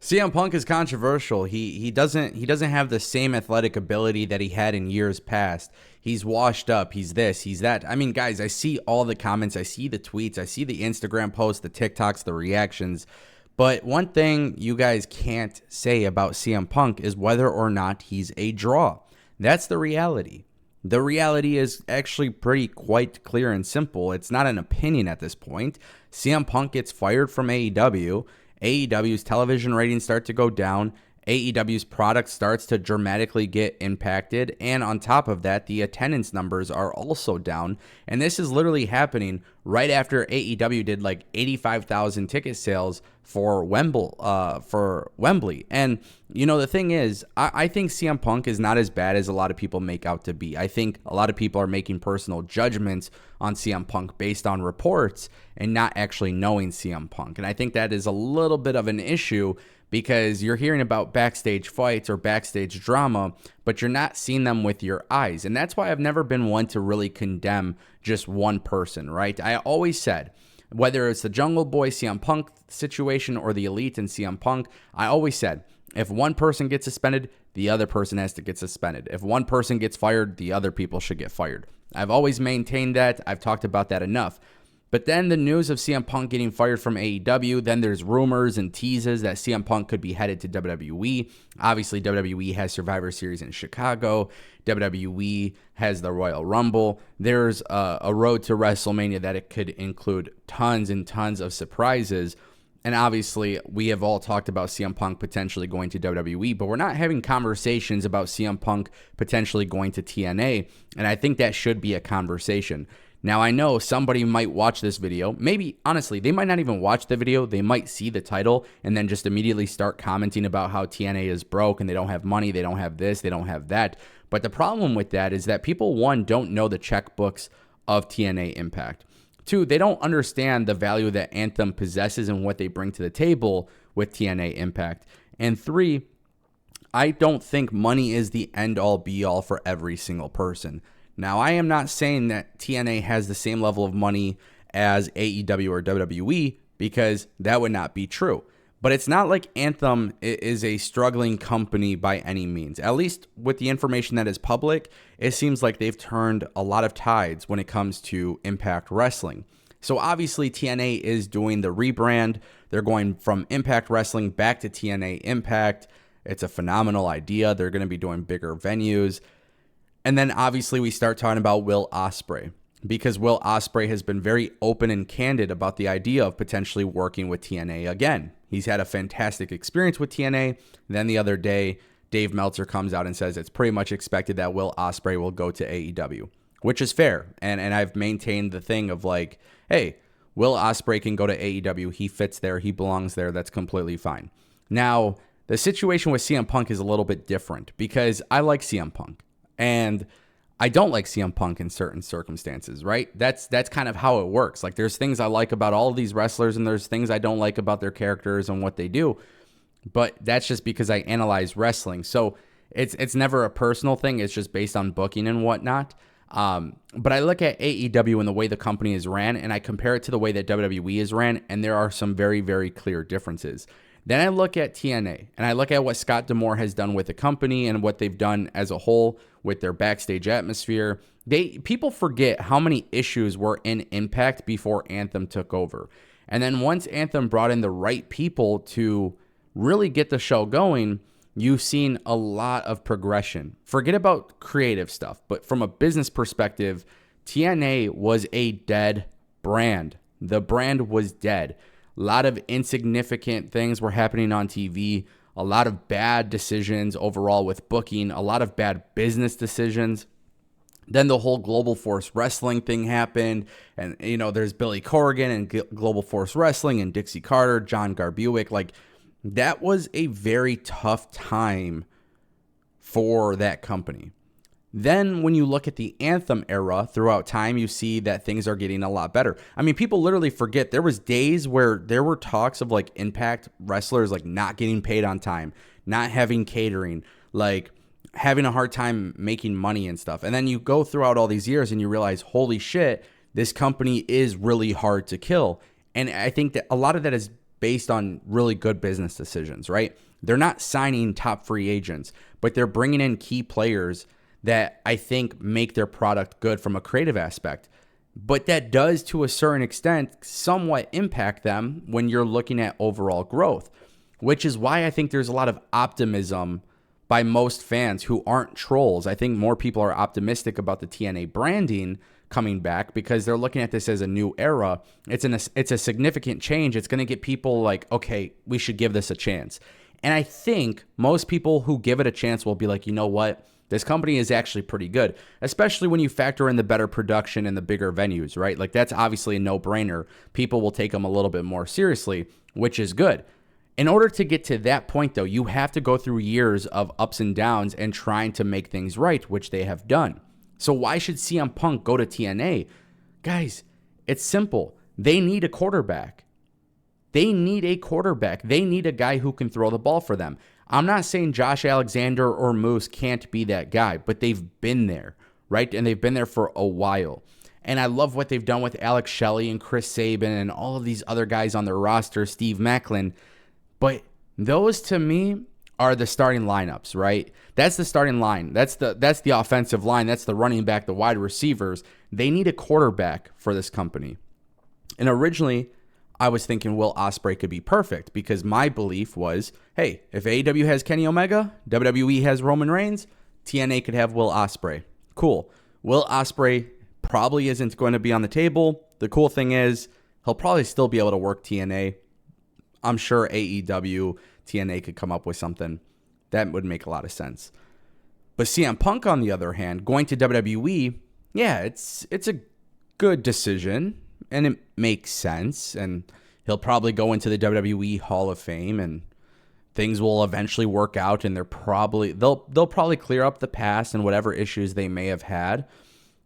CM Punk is controversial. He doesn't have the same athletic ability that he had in years past. He's washed up. He's this. He's that. I mean, guys, I see all the comments. I see the tweets. I see the Instagram posts, the TikToks, the reactions. But one thing you guys can't say about CM Punk is whether or not he's a draw. That's the reality. The reality is actually quite clear and simple. It's not an opinion at this point. CM Punk gets fired from AEW. AEW's television ratings start to go down. AEW's product starts to dramatically get impacted. And on top of that, the attendance numbers are also down. And this is literally happening right after AEW did like 85,000 ticket sales for Wembley. And, you know, the thing is, I think CM Punk is not as bad as a lot of people make out to be. I think a lot of people are making personal judgments on CM Punk based on reports and not actually knowing CM Punk. And I think that is a little bit of an issue because you're hearing about backstage fights or backstage drama, but you're not seeing them with your eyes. And that's why I've never been one to really condemn just one person, right? I always said, whether it's the Jungle Boy CM Punk situation or the Elite and CM Punk, I always said, if one person gets suspended, the other person has to get suspended. If one person gets fired, the other people should get fired. I've always maintained that. I've talked about that enough. But then the news of CM Punk getting fired from AEW, then there's rumors and teases that CM Punk could be headed to WWE. Obviously, WWE has Survivor Series in Chicago. WWE has the Royal Rumble. There's a road to WrestleMania that it could include tons and tons of surprises. And obviously, we have all talked about CM Punk potentially going to WWE, but we're not having conversations about CM Punk potentially going to TNA. And I think that should be a conversation. Now, I know somebody might watch this video. Maybe, honestly, they might not even watch the video. They might see the title and then just immediately start commenting about how TNA is broke and they don't have money, they don't have this, they don't have that. But the problem with that is that people, one, don't know the checkbooks of TNA Impact. Two, they don't understand the value that Anthem possesses and what they bring to the table with TNA Impact. And three, I don't think money is the end-all, be-all for every single person. Now, I am not saying that TNA has the same level of money as AEW or WWE because that would not be true. But it's not like Anthem is a struggling company by any means. At least with the information that is public, it seems like they've turned a lot of tides when it comes to Impact Wrestling. So obviously TNA is doing the rebrand. They're going from Impact Wrestling back to TNA Impact. It's a phenomenal idea. They're going to be doing bigger venues. And then obviously we start talking about Will Ospreay because Will Ospreay has been very open and candid about the idea of potentially working with TNA again. He's had a fantastic experience with TNA. Then the other day, Dave Meltzer comes out and says it's pretty much expected that Will Ospreay will go to AEW, which is fair. And I've maintained the thing of like, hey, Will Ospreay can go to AEW. He fits there. He belongs there. That's completely fine. Now, the situation with CM Punk is a little bit different because I like CM Punk. And I don't like CM Punk in certain circumstances, right? That's kind of how it works. Like there's things I like about all of these wrestlers and there's things I don't like about their characters and what they do. But that's just because I analyze wrestling. So it's never a personal thing. It's just based on booking and whatnot. But I look at AEW and the way the company is ran and I compare it to the way that WWE is ran. And there are some very, very clear differences. Then I look at TNA and I look at what Scott D'Amore has done with the company and what they've done as a whole with their backstage atmosphere. People forget how many issues were in Impact before Anthem took over. And then once Anthem brought in the right people to really get the show going, you've seen a lot of progression. Forget about creative stuff, but from a business perspective, TNA was a dead brand. The brand was dead. A lot of insignificant things were happening on TV, a lot of bad decisions overall with booking, a lot of bad business decisions. Then the whole Global Force Wrestling thing happened. And, you know, there's Billy Corrigan and Global Force Wrestling and Dixie Carter, John Garbuick. Like, that was a very tough time for that company. Then when you look at the Anthem era throughout time, you see that things are getting a lot better. I mean, people literally forget there was days where there were talks of like Impact wrestlers like not getting paid on time, not having catering, like having a hard time making money and stuff. And then you go throughout all these years and you realize, holy shit, this company is really hard to kill. And I think that a lot of that is based on really good business decisions, right? They're not signing top free agents, but they're bringing in key players that I think make their product good from a creative aspect. But that does, to a certain extent, somewhat impact them when you're looking at overall growth, which is why I think there's a lot of optimism by most fans who aren't trolls. I think more people are optimistic about the TNA branding coming back because they're looking at this as a new era. It's a significant change. It's going to get people like, okay, we should give this a chance. And I think most people who give it a chance will be like, you know what? This company is actually pretty good, especially when you factor in the better production and the bigger venues, right? Like that's obviously a no-brainer. People will take them a little bit more seriously, which is good. In order to get to that point, though, you have to go through years of ups and downs and trying to make things right, which they have done. So why should CM Punk go to TNA? Guys, it's simple. They need a quarterback. They need a quarterback. They need a guy who can throw the ball for them. I'm not saying Josh Alexander or Moose can't be that guy, but they've been there, right? And they've been there for a while. And I love what they've done with Alex Shelley and Chris Sabin and all of these other guys on their roster, Steve Macklin. But those, to me, are the starting lineups, right? That's the starting line. That's the offensive line. That's the running back, the wide receivers. They need a quarterback for this company. And originally, I was thinking Will Ospreay could be perfect because my belief was, hey, if AEW has Kenny Omega, WWE has Roman Reigns, TNA could have Will Ospreay. Cool. Will Ospreay probably isn't going to be on the table. The cool thing is he'll probably still be able to work TNA. I'm sure AEW, TNA could come up with something that would make a lot of sense. But CM Punk, on the other hand, going to WWE, yeah, it's a good decision. And it makes sense, and he'll probably go into the WWE Hall of Fame, and things will eventually work out, and they'll probably clear up the past and whatever issues they may have had.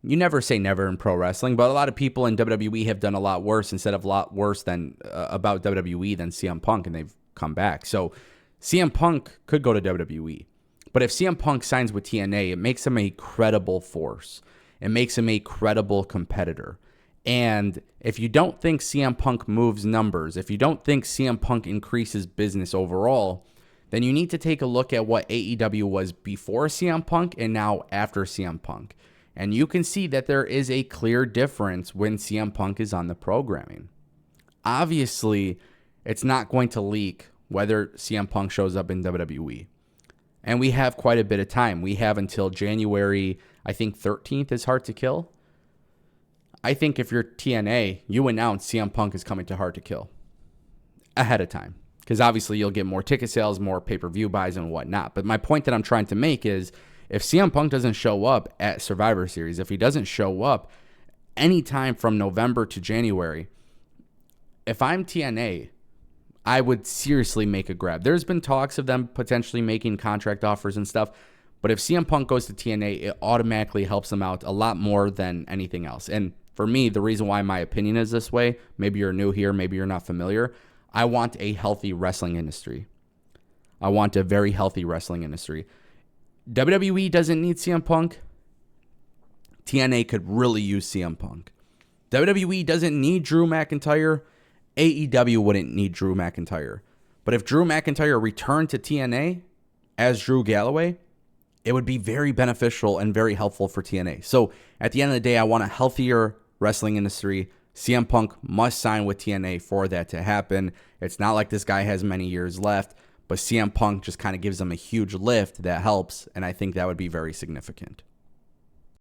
You never say never in pro wrestling, but a lot of people in WWE have done a lot worse instead of a lot worse than about WWE than CM Punk, and they've come back. So CM Punk could go to WWE, but if CM Punk signs with TNA, it makes him a credible force. It makes him a credible competitor. And if you don't think CM Punk moves numbers, if you don't think CM Punk increases business overall, then you need to take a look at what AEW was before CM Punk and now after CM Punk. And you can see that there is a clear difference when CM Punk is on the programming. Obviously, it's not going to leak whether CM Punk shows up in WWE. And we have quite a bit of time. We have until January, I think 13th is Hard to Kill. I think if you're TNA, you announce CM Punk is coming to Hard to Kill ahead of time. Because obviously you'll get more ticket sales, more pay-per-view buys and whatnot. But my point that I'm trying to make is if CM Punk doesn't show up at Survivor Series, if he doesn't show up anytime from November to January, if I'm TNA, I would seriously make a grab. There's been talks of them potentially making contract offers and stuff. But if CM Punk goes to TNA, it automatically helps them out a lot more than anything else. And for me, the reason why my opinion is this way, maybe you're new here, maybe you're not familiar, I want a healthy wrestling industry. I want a very healthy wrestling industry. WWE doesn't need CM Punk. TNA could really use CM Punk. WWE doesn't need Drew McIntyre. AEW wouldn't need Drew McIntyre. But if Drew McIntyre returned to TNA as Drew Galloway, it would be very beneficial and very helpful for TNA. So at the end of the day, I want a healthier wrestling industry. CM Punk must sign with TNA for that to happen. It's not like this guy has many years left, but CM Punk just kind of gives them a huge lift that helps, and I think that would be very significant.